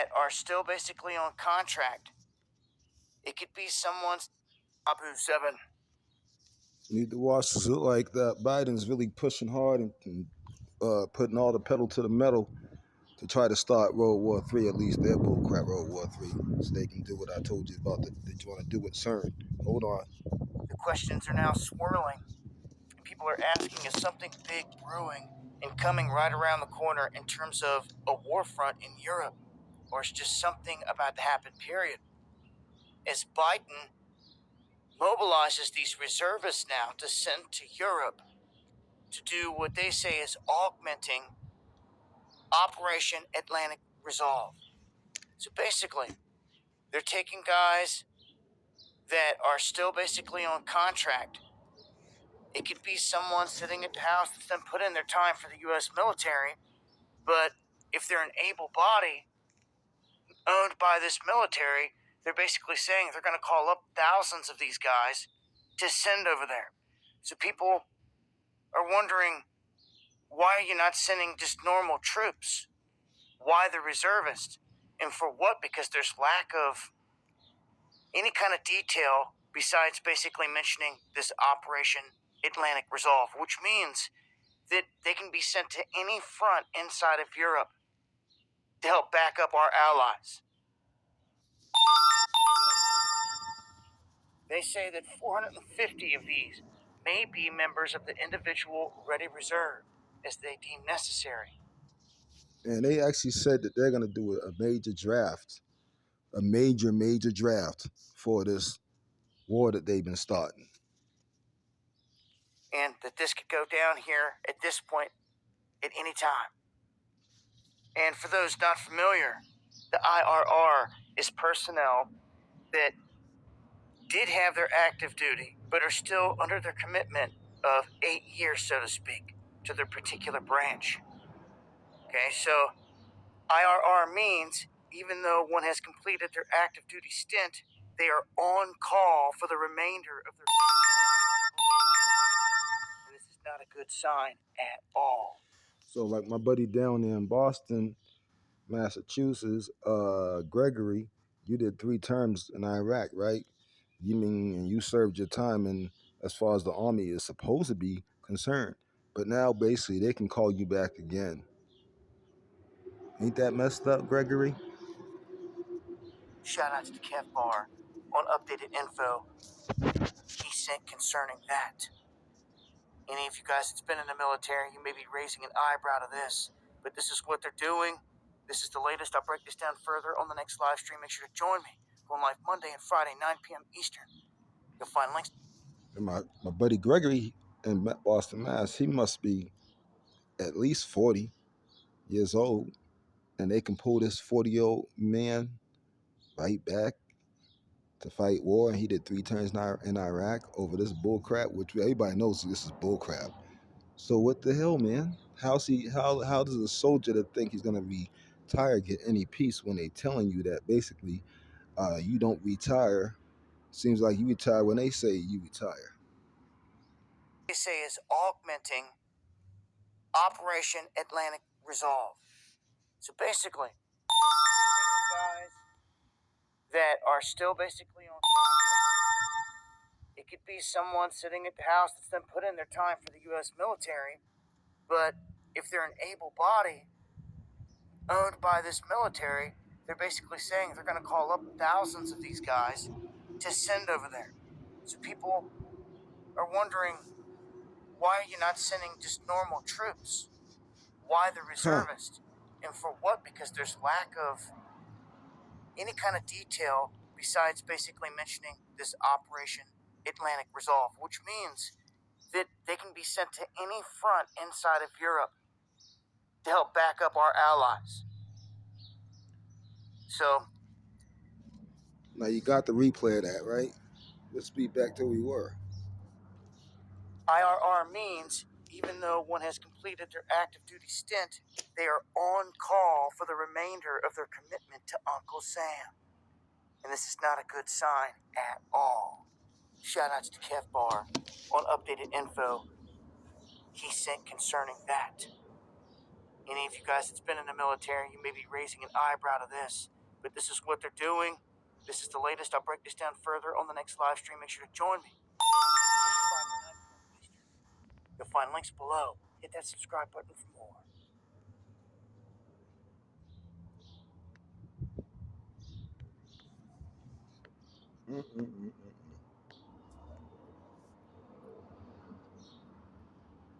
that are still basically on contract. It could be someone's Abu 7. Need to watch this. Look like that Biden's really pushing hard and putting all the pedal to the metal to try to start World War III, at least their bullcrap World War III, so they can do what I told you about that you want to do with CERN. Hold on. The questions are now swirling. People are asking, is something big brewing and coming right around the corner in terms of a war front in Europe? Or is just something about to happen, period? As Biden mobilizes these reservists now to send to Europe to do what they say is augmenting Operation Atlantic Resolve. So basically, they're taking guys that are still basically on contract. It could be someone sitting at the house that's then put in their time for the U.S. military, but if they're an able body owned by this military, they're basically saying they're going to call up thousands of these guys to send over there. So people are wondering, why are you not sending just normal troops? Why the reservists? And for what? Because there's lack of any kind of detail besides basically mentioning this Operation Atlantic Resolve, which means that they can be sent to any front inside of Europe to help back up our allies. They say that 450 of these may be members of the individual ready reserve as they deem necessary. And they actually said that they're going to do a major draft, a major draft for this war that they've been starting. And that this could go down here at this point at any time. And for those not familiar, the IRR is personnel that did have their active duty, but are still under their commitment of 8 years, so to speak, to their particular branch. Okay, so IRR means even though one has completed their active duty stint, they are on call for the remainder of their. And this is not a good sign at all. So like my buddy down there in Boston, Massachusetts, Gregory, you did 3 terms in Iraq, right? You mean, and you served your time in, as far as the army is supposed to be concerned. But now basically they can call you back again. Ain't that messed up, Gregory? Shout out to Kev Barr on updated info he sent concerning that. Any of you guys that's been in the military, you may be raising an eyebrow to this, but this is what they're doing. This is the latest. I'll break this down further on the next live stream. Make sure to join me. Going live Monday and Friday, 9 p.m. Eastern. You'll find links. And my buddy Gregory in Boston, Mass, he must be at least 40 years old. And they can pull this 40-year-old man right back to fight war. And he did 3 turns in Iraq over this bull crap, which everybody knows this is bull crap. So what the hell, man? How does a soldier that think he's gonna retire get any peace when they telling you that basically you don't retire? Seems like you retire when they say you retire. They say is augmenting Operation Atlantic Resolve. So basically, guys that are still basically on contract. It could be someone sitting at the house that's then put in their time for the U.S. military, but if they're an able body owned by this military, they're basically saying they're going to call up thousands of these guys to send over there. So people are wondering, why are you not sending just normal troops? Why the reservists? And for what? Because there's lack of any kind of detail besides basically mentioning this Operation Atlantic Resolve, which means that they can be sent to any front inside of Europe to help back up our allies. So Now you got the replay of that, right? Let's be back to where we were. IRR means even though one has completed their active duty stint, they are on call for the remainder of their commitment to Uncle Sam. And this is not a good sign at all. Shout outs to Kev Barr on updated info he sent concerning that. Any of you guys that's been in the military, you may be raising an eyebrow to this, But this is what they're doing. This is the latest. I'll break this down further on the next live stream. Make sure to join me. Friday night, 12 Eastern. You'll find links below. Hit that subscribe button for more.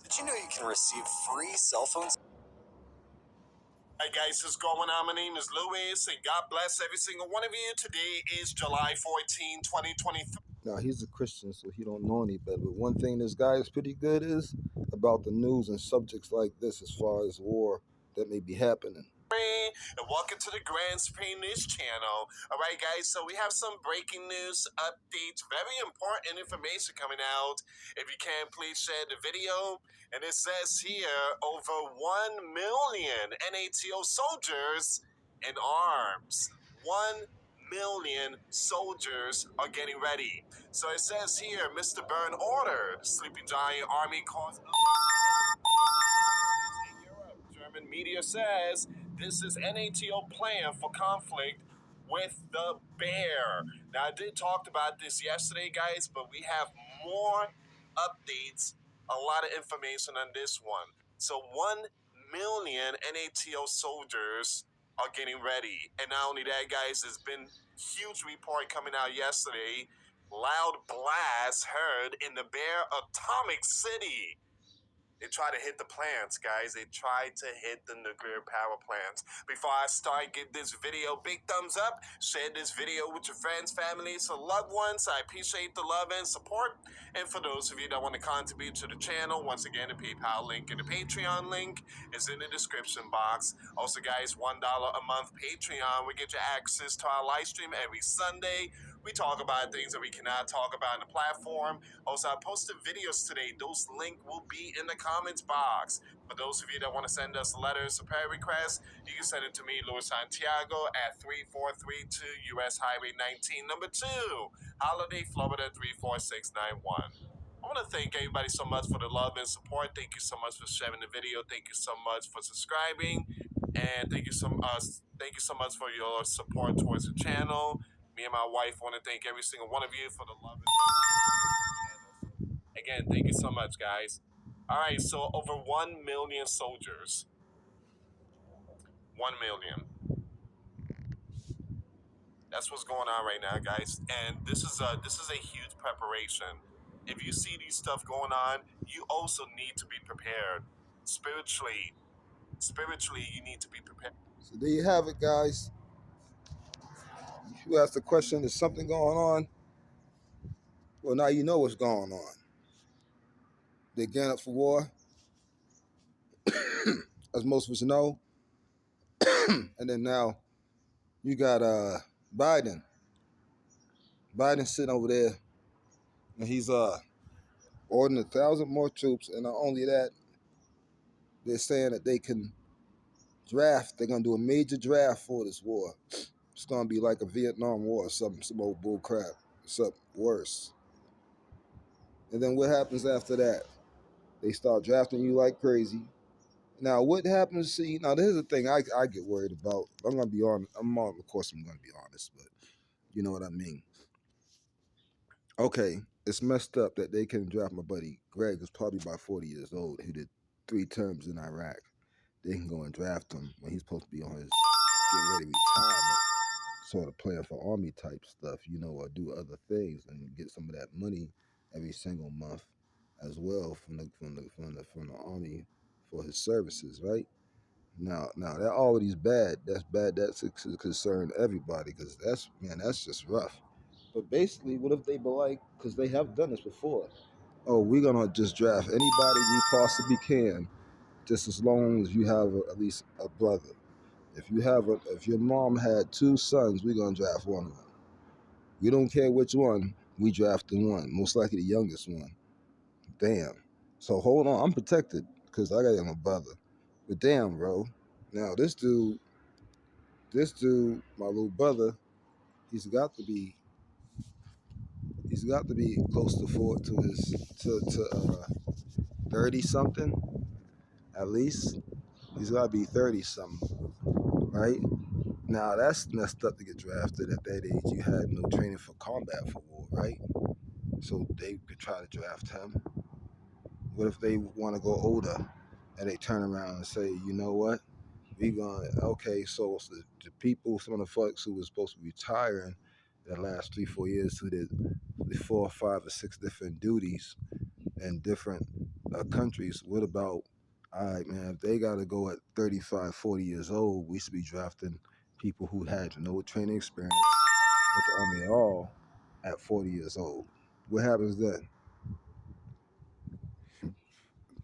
Did you know you can receive free cell phones? Hi guys, what's going on? My name is Louis, and God bless every single one of you. Today is July 14, 2023. Now he's a Christian, so he don't know any better. But one thing this guy is pretty good is about the news and subjects like this, as far as war that may be happening. And welcome to the Grand Supreme News channel. Alright guys, so we have some breaking news updates, very important information coming out. If you can, please share the video. And it says here, over 1 million NATO soldiers in arms. 1 million soldiers are getting ready. So it says here, Mr. Byrne ordered Sleeping Giant Army cause in Europe. German media says this is NATO plan for conflict with the bear. Now, I did talk about this yesterday, guys, but we have more updates, a lot of information on this one. So 1 million NATO soldiers are getting ready. And not only that, guys, there's been huge report coming out yesterday. Loud blasts heard in the Bear Atomic City. They try to hit the plants, guys. They try to hit the nuclear power plants. Before I start, give this video a big thumbs up. Share this video with your friends, families, or loved ones. I appreciate the love and support. And for those of you that want to contribute to the channel, once again, the PayPal link and the Patreon link is in the description box. Also, guys, $1 a month Patreon will get you access to our live stream every Sunday. We talk about things that we cannot talk about on the platform. Also, I posted videos today. Those links will be in the comments box. For those of you that want to send us letters or prayer requests, you can send it to me, Luis Santiago, at 3432 US Highway 19, number 2, Holiday, Florida 34691. I want to thank everybody so much for the love and support. Thank you so much for sharing the video. Thank you so much for subscribing. And thank you so much for your support towards the channel. Me and my wife want to thank every single one of you for the love and support. So, again, thank you so much, guys. All right, so over 1 million soldiers. 1 million. That's what's going on right now, guys. And this is a huge preparation. If you see these stuff going on, you also need to be prepared spiritually. Spiritually, you need to be prepared. So there you have it, guys. You asked the question, is something going on? Well, now you know what's going on. They're gearing up for war, as most of us know. And then now you got Biden. Biden sitting over there, and he's ordering 1,000 more troops. And not only that, they're saying that they can draft. They're gonna do a major draft for this war. It's gonna be like a Vietnam War or something, some old bull crap, something worse. And then what happens after that? They start drafting you like crazy. Now, what happens? See, now here's the thing I get worried about. I'm gonna be honest. Of course, I'm gonna be honest, but you know what I mean. Okay, it's messed up that they can draft my buddy Greg, who's probably about 40 years old, who did 3 terms in Iraq. They can go and draft him when he's supposed to be on his getting ready retirement, sort of playing for army type stuff, you know, or do other things and get some of that money every single month as well from the army for his services, right? Now that already bad. That's bad. That's a concern everybody because that's just rough. But basically, what if they be like, because they have done this before? Oh, we're gonna just draft anybody we possibly can, just as long as you have at least a brother. If your mom had 2 sons, we're gonna draft one of them. We don't care which one. We draft the one, most likely the youngest one. Damn. So hold on, I'm protected because I got my brother. But damn, bro. Now this dude, my little brother, he's got to be close to 30 something at least. He's got to be 30 something, right? Now that's messed up to get drafted at that age. You had no training for combat for war, right? So they could try to draft him. What if they want to go older and they turn around and say, you know what? We going okay. So the people, some of the folks who was supposed to be retiring the last 3-4 years, who did the 4 or 5 or 6 different duties in different countries. What about, all right, man, if they got to go at 35, 40 years old, we should be drafting people who had no training experience with the Army at all at 40 years old. What happens then?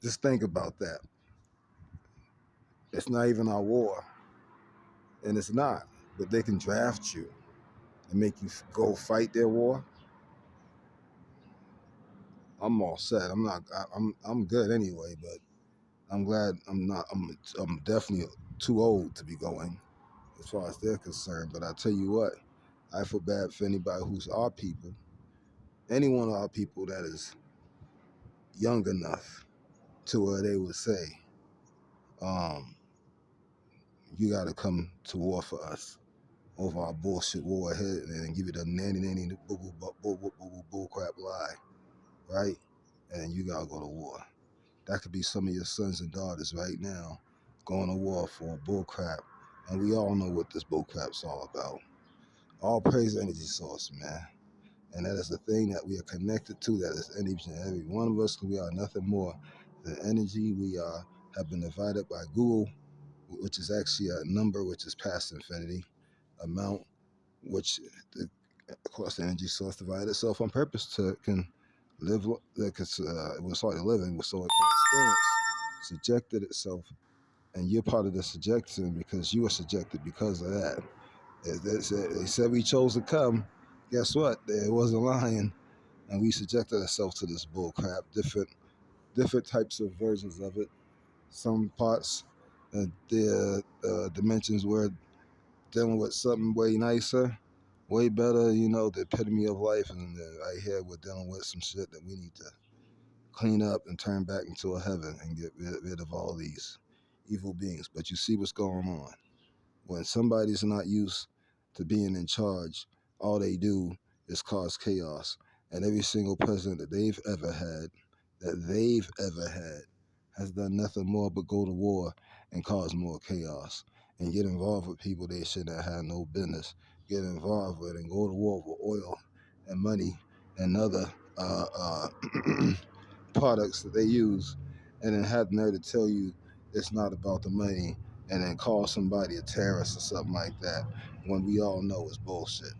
Just think about that. It's not even our war, and it's not, but they can draft you and make you go fight their war. I'm all set. I'm not. I'm good anyway. But I'm glad I'm not. I'm definitely too old to be going, as far as they're concerned. But I tell you what, I feel bad for anybody who's our people, any one of our people that is young enough to where they would say, um, "You got to come to war for us over our bullshit war ahead and give you the nanny bull crap lie, right? And you gotta go to war." That could be some of your sons and daughters right now going to war for bull crap. And we all know what this bull crap's all about. All praise the energy source, man. And that is the thing that we are connected to. That is in each and every one of us. We are nothing more than energy. We are have been divided by Google, which is actually a number which is past infinity, amount, which of course the energy source divided itself on purpose to can live because it was hard to live in, so it can experience, subjected itself, and you're part of the subjection because you were subjected because of that. They said we chose to come. Guess what? It wasn't lying, and we subjected ourselves to this bull crap. Different types of versions of it. Some parts, the dimensions were dealing with something way nicer, way better. You know, the epitome of life, and right here we're dealing with some shit that we need to clean up and turn back into a heaven and get rid of all these evil beings. But you see what's going on. When somebody's not used to being in charge, all they do is cause chaos. And every single president that they've ever had, has done nothing more but go to war and cause more chaos and get involved with people they should not have no business get involved with and go to war for oil and money and other products that they use, and then have the nerve to tell you it's not about the money and then call somebody a terrorist or something like that when we all know it's bullshit.